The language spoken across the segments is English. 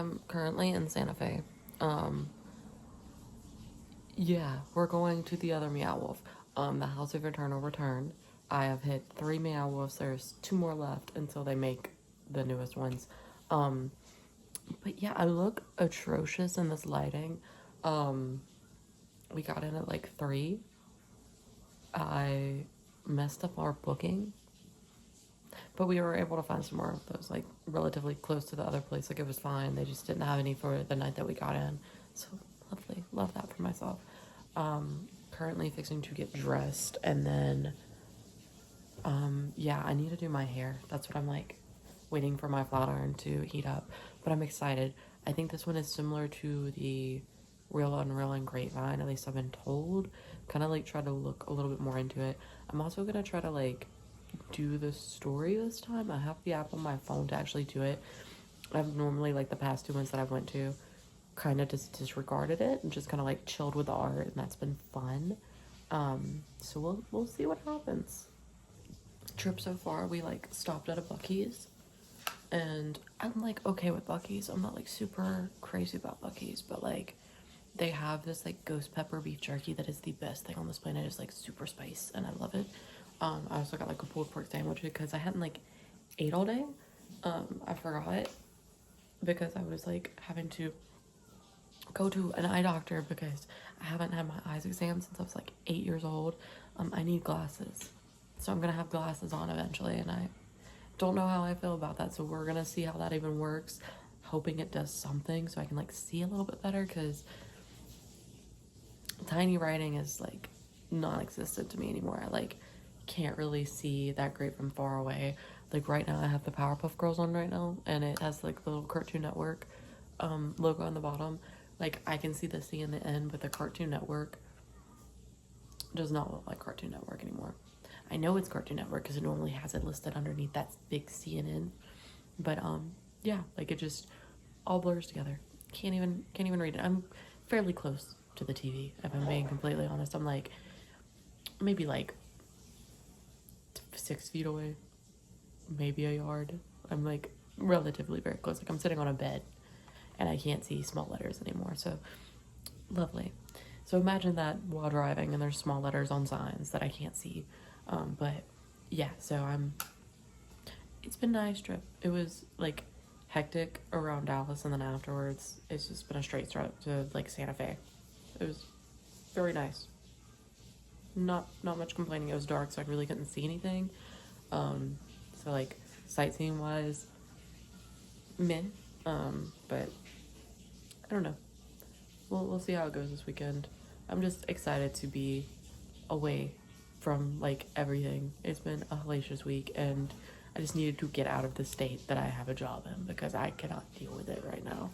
am currently in Santa Fe. Um, yeah, we're going to the other Meow Wolf. The House of Eternal Return. I have hit 3 Meow Wolves. There's 2 more left until they make the newest ones. Um, but yeah, I look atrocious in this lighting. Um, we got in at like 3. I messed up our booking, but we were able to find some more of those, like relatively close to the other place. Like it was fine. They just didn't have any for the night that we got in. So lovely. Love that for myself. Currently fixing to get dressed, and then yeah, I need to do my hair. That's what I'm like waiting for my flat iron to heat up. But I'm excited. I think this one is similar to the Real Unreal and Grapevine, at least I've been told. Kind of like try to look a little bit more into it. I'm also gonna try to like do the story this time. I have the app on my phone to actually do it. I've normally, like the past 2 ones that I went to, kind of just disregarded it and just kind of like chilled with the art, and that's been fun. So we'll see what happens. Trip so far, we like stopped at a Buc-ee's, and I'm like okay with Buc-ee's. I'm not like super crazy about Buc-ee's, but like they have this like ghost pepper beef jerky that is the best thing on this planet. It's like super spice and I love it. I also got like a pulled pork sandwich because I hadn't like ate all day. I forgot because I was like having to go to an eye doctor because I haven't had my eyes examined since I was like 8 years old. I need glasses, so I'm gonna have glasses on eventually, and I don't know how I feel about that. So we're gonna see how that even works. Hoping it does something so I can like see a little bit better, because tiny writing is like non-existent to me anymore. I like can't really see that great from far away. Like right now I have the Powerpuff Girls on right now, and it has like the little Cartoon Network logo on the bottom. Like I can see the C in the end, but the Cartoon Network does not look like Cartoon Network anymore. I know it's Cartoon Network because it normally has it listed underneath that big C and N, but yeah, like it just all blurs together. Can't even read it. I'm fairly close to the TV, if I'm being completely honest. I'm like maybe like 6 feet away, maybe a yard. I'm like relatively very close. Like I'm sitting on a bed and I can't see small letters anymore. So lovely. So imagine that while driving and there's small letters on signs that I can't see. But yeah, so it's been a nice trip. It was like hectic around Dallas, and then afterwards it's just been a straight trip to like Santa Fe. It was very nice. Not much complaining. It was dark, so I really couldn't see anything. So like sightseeing wise, meh. But I don't know. We'll see how it goes this weekend. I'm just excited to be away from like everything. It's been a hellacious week, and I just needed to get out of the state that I have a job in because I cannot deal with it right now.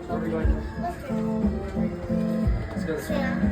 Where are we going? Let's go this way.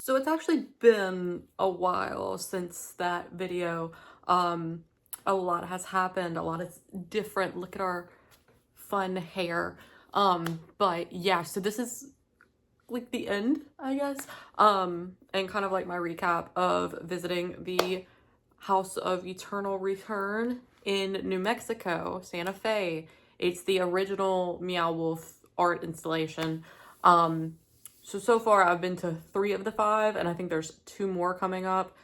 So it's actually been a while since that video. A lot has happened, a lot is different. Look at our fun hair. But yeah, so this is like the end, I guess. And kind of like my recap of visiting the House of Eternal Return in New Mexico, Santa Fe. It's the original Meow Wolf art installation. So far I've been to 3 of the 5, and I think there's 2 more coming up.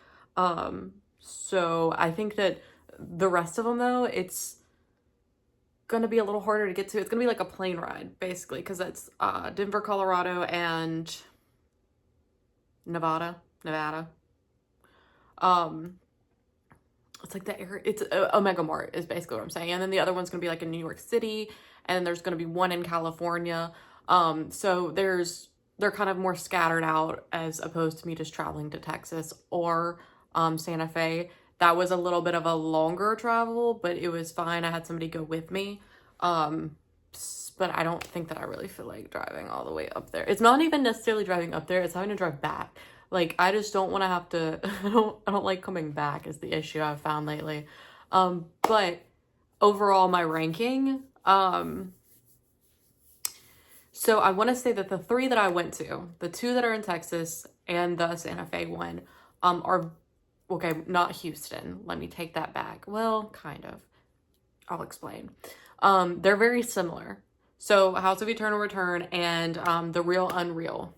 So I think that the rest of them, though, it's gonna be a little harder to get to. It's gonna be like a plane ride, basically, because it's Denver, Colorado, and Nevada. It's like the area, it's Omega Mart is basically what I'm saying. And then the other one's gonna be like in New York City, and there's gonna be one in California. So they're kind of more scattered out as opposed to me just traveling to Texas or Santa Fe. That was a little bit of a longer travel, but it was fine. I had somebody go with me. But I don't think that I really feel like driving all the way up there. It's not even necessarily driving up there, it's having to drive back. Like, I just don't want to have to, I don't like coming back is the issue I've found lately. But overall, my ranking, so I want to say that the 3 that I went to, the 2 that are in Texas and the Santa Fe one, are, okay, not Houston. Let me take that back. Well, kind of. I'll explain. They're very similar. So House of Eternal Return and The Real Unreal,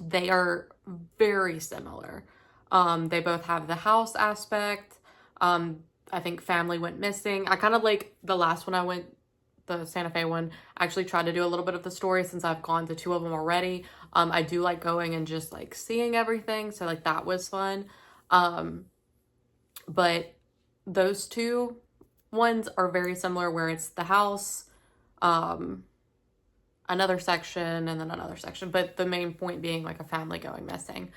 they are very similar. They both have the house aspect. I think family went missing. I kind of like the last one I went, the Santa Fe one, I actually tried to do a little bit of the story since I've gone to 2 of them already. I do like going and just like seeing everything. So like that was fun. But those 2 ones are very similar where it's the house, another section, and then another section. But the main point being like a family going missing.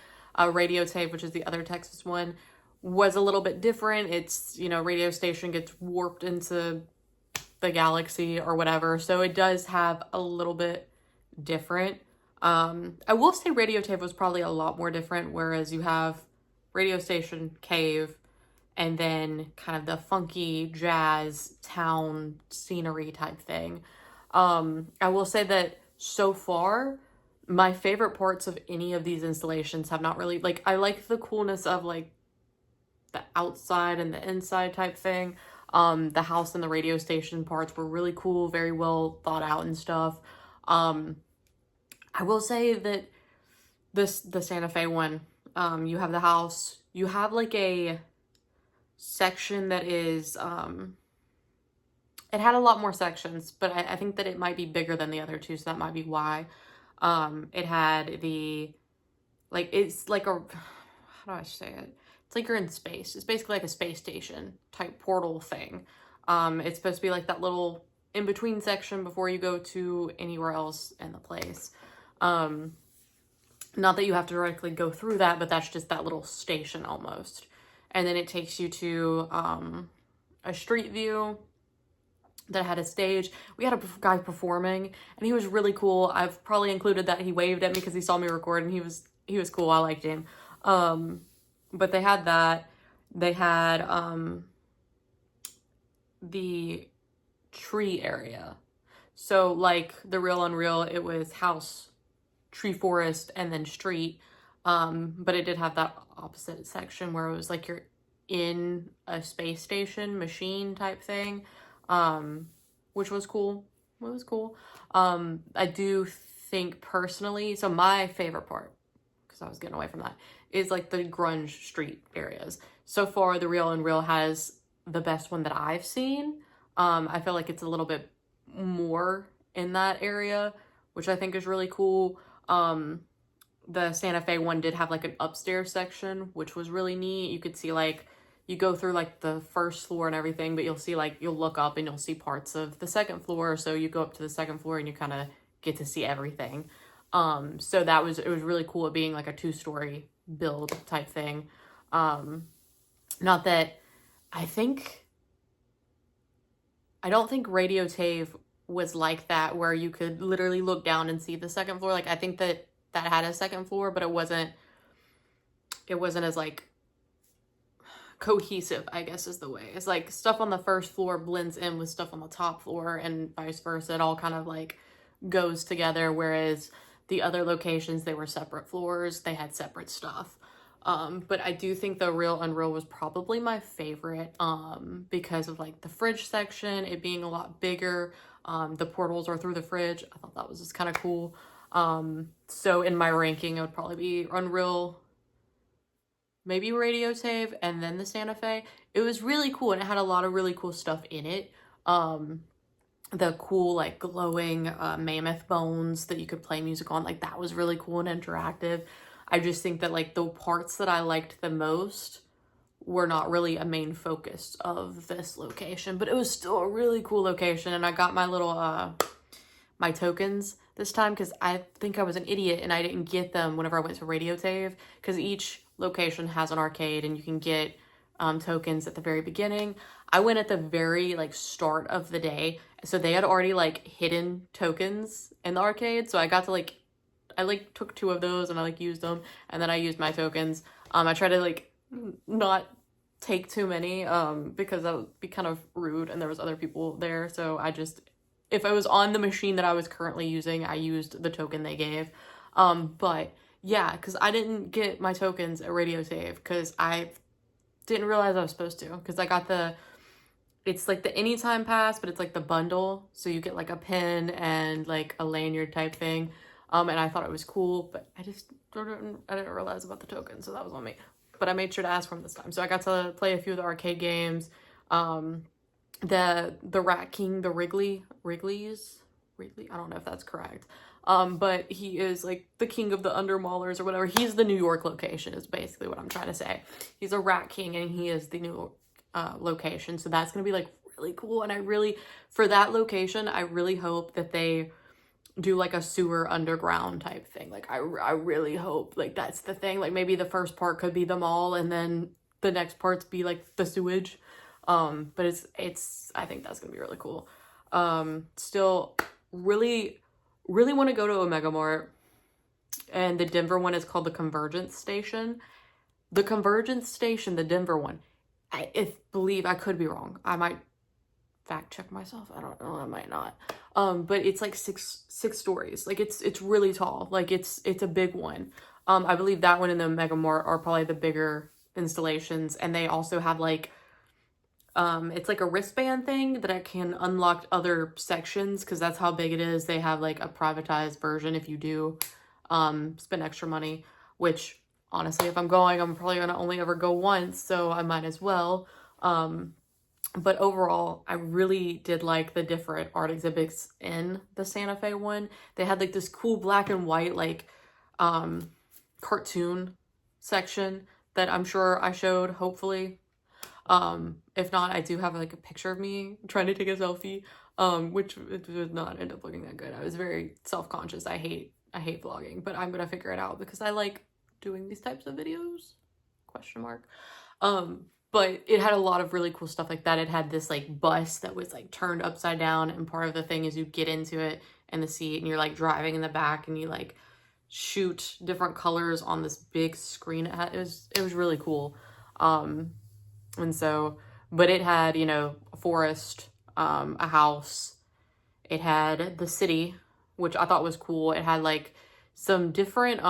Radio Tape, which is the other Texas one, was a little bit different. It's, you know, radio station gets warped into the galaxy or whatever. So it does have a little bit different. I will say Radio Tape was probably a lot more different, whereas you have radio station, cave, and then kind of the funky jazz town scenery type thing. I will say that so far, my favorite parts of any of these installations have not really, like, I like the coolness of like the outside and the inside type thing. The house and the radio station parts were really cool, very well thought out and stuff. I will say that the Santa Fe one, you have the house, you have like a section that is, it had a lot more sections, but I think that it might be bigger than the other 2, so that might be why. It had the, like, it's like a, how do I say it? It's like you're in space. It's basically like a space station type portal thing. It's supposed to be like that little in-between section before you go to anywhere else in the place. Not that you have to directly go through that, but that's just that little station almost. And then it takes you to a street view that had a stage. We had a guy performing, and he was really cool. I've probably included that he waved at me because he saw me record, and he was cool. I liked him. But they had that. They had the tree area. So like The Real Unreal, it was house, tree, forest, and then street. But it did have that opposite section where it was like you're in a space station machine type thing, which was cool. It was cool. I do think personally, so my favorite part, because I was getting away from that, is like the grunge street areas. So far, The Real Unreal has the best one that I've seen. I feel like it's a little bit more in that area, which I think is really cool. The Santa Fe one did have like an upstairs section, which was really neat. You could see like, you go through like the first floor and everything, but you'll see like, you'll look up and you'll see parts of the second floor. So you go up to the second floor and you kind of get to see everything. So it was really cool, it being like a 2-story build type thing. Not that I don't think Radio Tave was like that, where you could literally look down and see the second floor. Like, I think that had a second floor, but it wasn't it wasn't as like cohesive, I guess is the way. It's like stuff on the first floor blends in with stuff on the top floor and vice versa. It all kind of like goes together, whereas the other locations, they were separate floors, they had separate stuff. But I do think the Real Unreal was probably my favorite because of like the fridge section, it being a lot bigger. The portals are through the fridge. I thought that was just kind of cool. So in my ranking, it would probably be Unreal, maybe Radio Tave, and then the Santa Fe. It was really cool, and it had a lot of really cool stuff in it. The cool, like, glowing mammoth bones that you could play music on, like, that was really cool and interactive. I just think that, like, the parts that I liked the most were not really a main focus of this location, but it was still a really cool location, and I got my little, my tokens this time, because I think I was an idiot and I didn't get them whenever I went to Radio Tave, because each location has an arcade and you can get tokens at the very beginning. I went at the very like start of the day, so they had already like hidden tokens in the arcade, so I got to like, I like took 2 of those and I like used them, and then I used my tokens. I tried to like not take too many because that would be kind of rude and there was other people there, so I just, if I was on the machine that I was currently using, I used the token they gave. But yeah, because I didn't get my tokens at Radio Save because I didn't realize I was supposed to, because I got the, it's like the anytime pass, but it's like the bundle, so you get like a pin and like a lanyard type thing. And I thought it was cool, but I didn't realize about the tokens, so that was on me. But I made sure to ask for them this time, so I got to play a few of the arcade games. The Rat King, the Wrigley, I don't know if that's correct. But he is like the king of the Undermaulers or whatever. He's the New York location is basically what I'm trying to say. He's a Rat King and he is the new location. So that's going to be like really cool. And I really, for that location, I really hope that they do like a sewer underground type thing. Like I really hope like that's the thing. Like maybe the first part could be the mall and then the next parts be like the sewage. But it's, I think that's going to be really cool. Still really want to go to a Mega Mart, and the Denver one is called the Convergence Station. The Convergence Station, the Denver one, I believe, I could be wrong. I might fact check myself. I don't know. I might not. But it's like six stories. Like it's really tall. Like it's a big one. I believe that one and the Mega Mart are probably the bigger installations, and they also have like, it's like a wristband thing that I can unlock other sections, because that's how big it is. They have like a privatized version if you do spend extra money, which honestly, if I'm going, I'm probably gonna only ever go once, so I might as well. But overall, I really did like the different art exhibits in the Santa Fe one. They had like this cool black and white like cartoon section that I'm sure I showed, hopefully. If not, I do have like a picture of me trying to take a selfie, which it did not end up looking that good. I was very self-conscious. I hate vlogging, but I'm gonna figure it out because I like doing these types of videos, question mark. But it had a lot of really cool stuff like that. It had this like bus that was like turned upside down, and part of the thing is you get into it in the seat and you're like driving in the back and you like shoot different colors on this big screen. It was really cool. And so, but it had, you know, a forest, a house, it had the city, which I thought was cool. It had like some different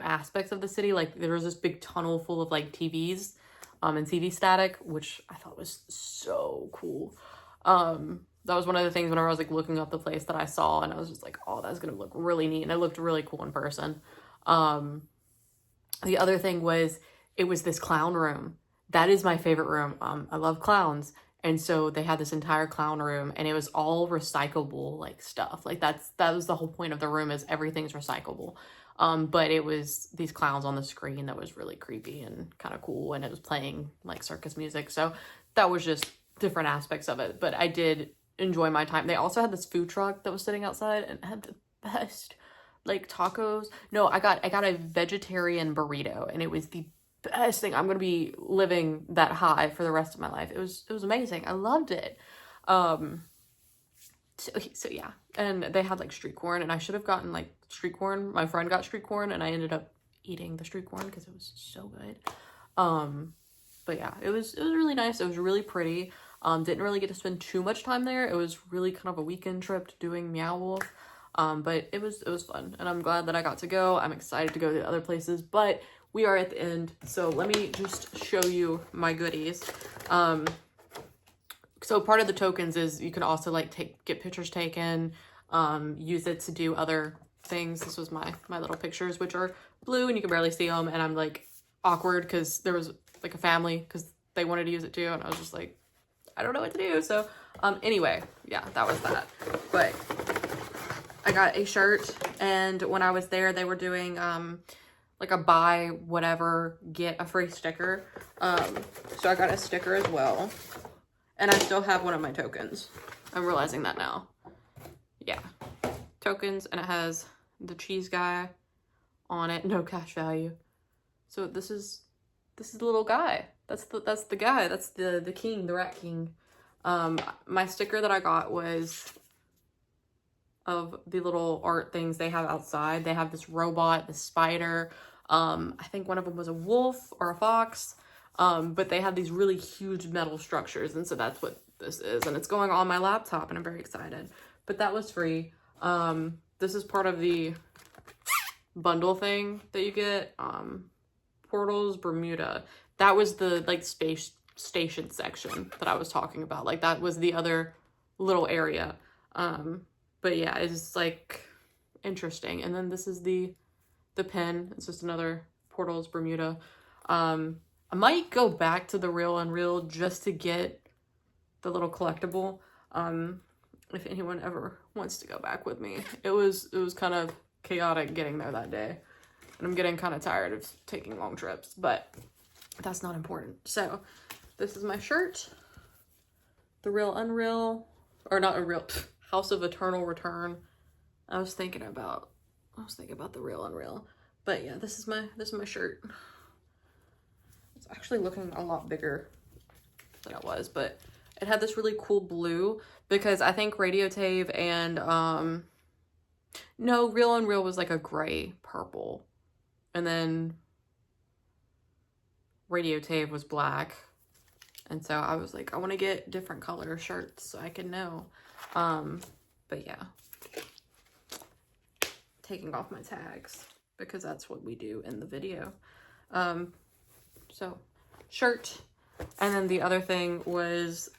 aspects of the city. Like there was this big tunnel full of like TVs, and TV static, which I thought was so cool. That was one of the things whenever I was like looking up the place that I saw, and I was just like, oh, that's gonna look really neat. And it looked really cool in person. The other thing was, it was this clown room. That is my favorite room. I love clowns. And so they had this entire clown room, and it was all recyclable like stuff. Like that was the whole point of the room, is everything's recyclable. But it was these clowns on the screen that was really creepy and kind of cool, and it was playing like circus music. So that was just different aspects of it. But I did enjoy my time. They also had this food truck that was sitting outside and had the best like tacos. No, I got a vegetarian burrito, and it was the best thing. I'm gonna be living that high for the rest of my life. It was amazing. I loved it. So yeah, and they had like street corn, and I should have gotten like street corn. My friend got street corn, and I ended up eating the street corn because it was so good. But yeah, it was really nice. It was really pretty. Didn't really get to spend too much time there. It was really kind of a weekend trip doing Meow Wolf. But it was fun, and I'm glad that I got to go. I'm excited to go to other places, but we are at the end, so let me just show you my goodies. So part of the tokens is you can also like get pictures taken, use it to do other things. This was my little pictures, which are blue and you can barely see them, and I'm like awkward because there was like a family because they wanted to use it too, and I was just like, I don't know what to do. So anyway, yeah, that was that. But I got a shirt, and when I was there they were doing like a buy whatever get a free sticker, so I got a sticker as well, and I still have one of my tokens. I'm realizing that now. Yeah, tokens, and it has the cheese guy on it, no cash value. So this is the little guy. That's the guy. That's the king, the rat king. My sticker that I got was of the little art things they have outside. They have this robot, this spider. I think one of them was a wolf or a fox. But they have these really huge metal structures, and so that's what this is. And it's going on my laptop, and I'm very excited. But that was free. This is part of the bundle thing that you get. Portals, Bermuda. That was the like space station section that I was talking about. Like that was the other little area. But yeah, it's like interesting. And then this is the pen. It's just another Portals, Bermuda. I might go back to the Real Unreal just to get the little collectible. If anyone ever wants to go back with me. It was kind of chaotic getting there that day. And I'm getting kind of tired of taking long trips, but that's not important. So this is my shirt. The Real Unreal, or not a real, House of Eternal Return. I was thinking about the Real Unreal. But yeah, this is my shirt. It's actually looking a lot bigger than it was, but it had this really cool blue because I think Radiotave and no, Real Unreal was like a gray purple, and then Radiotave was black. And so I was like, I want to get different color shirts so I can know. But yeah, taking off my tags because that's what we do in the video. So shirt, and then the other thing was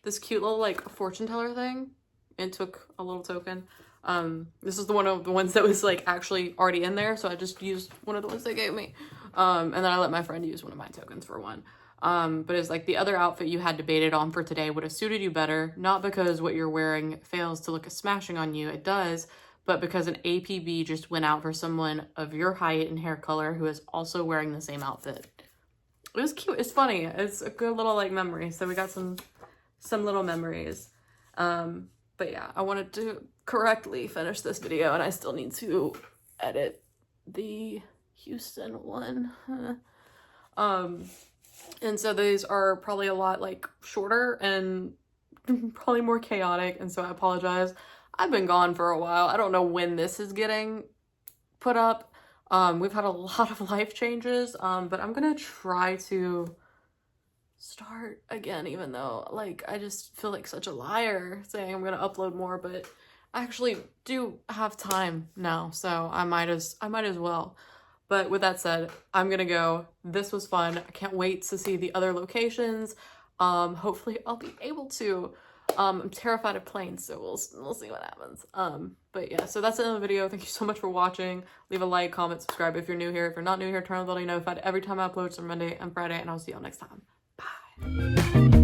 this cute little like fortune teller thing, and took a little token. This is one of the ones that was like actually already in there, so I just used one of the ones they gave me. And then I let my friend use one of my tokens for one. But it's like the other outfit you had debated on for today would have suited you better, not because what you're wearing fails to look a smashing on you, it does, but because an APB just went out for someone of your height and hair color who is also wearing the same outfit. It was cute. It's funny. It's a good little like memory. So we got some little memories. But yeah, I wanted to correctly finish this video, and I still need to edit the Houston one. And so these are probably a lot like shorter and probably more chaotic, and so I apologize. I've been gone for a while. I don't know when this is getting put up. We've had a lot of life changes, but I'm gonna try to start again, even though like I just feel like such a liar saying I'm gonna upload more, but I actually do have time now, so I might as well. But with that said, I'm gonna go. This was fun. I can't wait to see the other locations. Hopefully I'll be able to. I'm terrified of planes, so we'll see what happens. But yeah, so that's the end of the video. Thank you so much for watching. Leave a like, comment, subscribe if you're new here. If you're not new here, turn on the bell to be notified every time I upload on Monday and Friday, and I'll see y'all next time. Bye.